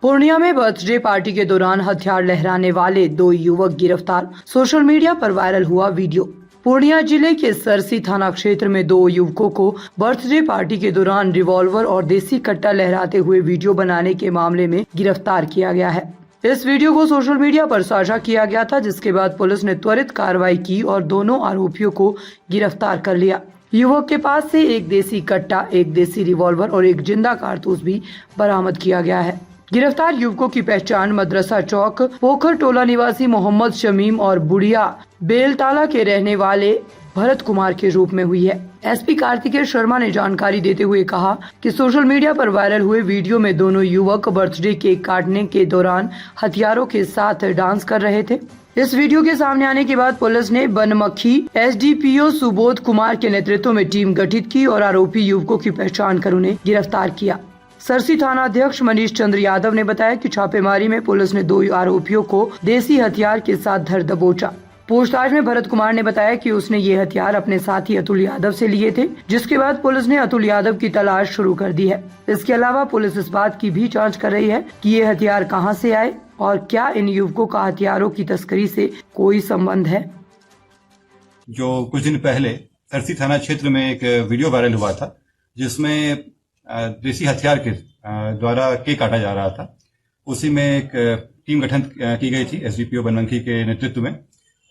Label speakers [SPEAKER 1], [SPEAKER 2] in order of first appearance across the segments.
[SPEAKER 1] पूर्णिया में birthday party के दौरान हथियार लहराने वाले 2 युवक गिरफ्तार। सोशल मीडिया पर वायरल हुआ वीडियो। पूर्णिया जिले के सरसी थाना क्षेत्र में 2 युवकों को बर्थडे पार्टी के दौरान रिवॉल्वर और देसी कट्टा लहराते हुए वीडियो बनाने के मामले में गिरफ्तार किया गया है। इस वीडियो को सोशल मीडिया पर साझा किया गया था, जिसके बाद पुलिस ने त्वरित कार्रवाई की और दोनों आरोपियों को गिरफ्तार कर लिया। युवक के पास से एक देसी कट्टा, एक देसी रिवॉल्वर और एक जिंदा कारतूस भी बरामद किया गया है। गिरफ्तार युवकों की पहचान मदरसा चौक पोखर टोला निवासी मोहम्मद शमीम और बुढ़िया बेलताला के रहने वाले भरत कुमार के रूप में हुई है। एसपी कार्तिकेय शर्मा ने जानकारी देते हुए कहा कि सोशल मीडिया पर वायरल हुए वीडियो में दोनों युवक बर्थडे केक काटने के दौरान हथियारों के साथ डांस कर रहे थे। इस वीडियो के सामने आने के बाद पुलिस ने बनमखी एसडीपीओ सुबोध कुमार के नेतृत्व में टीम गठित की और आरोपी युवकों की पहचान कर उन्हें गिरफ्तार किया। सरसी थाना अध्यक्ष मनीष चंद्र यादव ने बताया कि छापेमारी में पुलिस ने 2 आरोपियों को देसी हथियार के साथ धर दबोचा। पूछताछ में भरत कुमार ने बताया कि उसने ये हथियार अपने साथी अतुल यादव से लिए थे, जिसके बाद पुलिस ने अतुल यादव की तलाश शुरू कर दी है। इसके अलावा पुलिस इस बात की भी जांच कर रही है कि ये हथियार कहां से आए और क्या इन युवकों का हथियारों की तस्करी से कोई संबंध है।
[SPEAKER 2] जो कुछ दिन पहले सरसी थाना क्षेत्र में एक वीडियो वायरल हुआ था, जिसमें देसी हथियार के द्वारा केक काटा जा रहा था। उसी में एक टीम गठन की गई थी एसडीपीओ बनमखी के नेतृत्व में,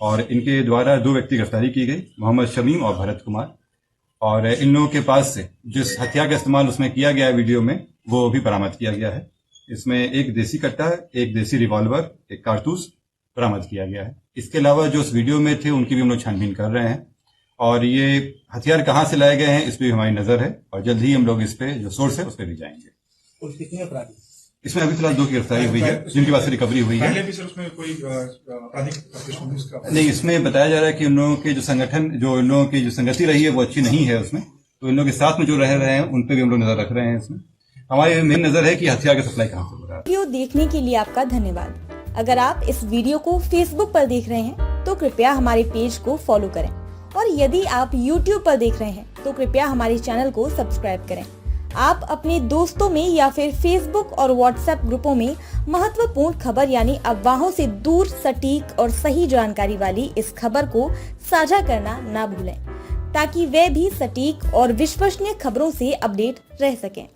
[SPEAKER 2] और इनके द्वारा 2 व्यक्ति गिरफ्तारी की गई, मोहम्मद शमीम और भरत कुमार। और इन लोगों के पास से जिस हथियार का इस्तेमाल उसमें किया गया है वीडियो में, वो भी बरामद किया गया है। इसमें एक देसी कट्टा, एक देसी रिवॉल्वर, एक कारतूस बरामद किया गया है। इसके अलावा जो उस वीडियो में थे उनकी भी हम लोग छानबीन कर रहे हैं, और ये हथियार कहाँ से लाए गए हैं इस पे हमारी नजर है, और जल्द ही हम लोग इस पे जो सोर्स है उस पे भी जाएंगे।
[SPEAKER 3] और कितने अपराधी?
[SPEAKER 2] इसमें अभी फिलहाल 2 की गिरफ्तारी हुई है, जिनके पास से रिकवरी हुई है।
[SPEAKER 3] पहले भी सर उसमें कोई आपराधिक
[SPEAKER 2] नहीं, इसमें बताया जा रहा है कि उन लोगों के जो संगठन, जो इन लोगों की जो संगति रही है वो अच्छी नहीं है उसमें, तो इन लोगों के साथ में जो रह रहे हैं उन पे भी हम लोग नजर रख रहे हैं। इसमें हमारी मेन नजर है कि हथियार का सप्लाई कहाँ से हो रहा है।
[SPEAKER 4] वीडियो देखने के लिए आपका धन्यवाद। अगर आप इस वीडियो को फेसबुक पर देख रहे हैं तो कृपया हमारे पेज को फॉलो करें, और यदि आप YouTube पर देख रहे हैं तो कृपया हमारे चैनल को सब्सक्राइब करें। आप अपने दोस्तों में या फिर फेसबुक और व्हाट्सएप ग्रुपों में महत्वपूर्ण खबर यानी अफवाहों से दूर सटीक और सही जानकारी वाली इस खबर को साझा करना ना भूलें, ताकि वे भी सटीक और विश्वसनीय खबरों से अपडेट रह सकें।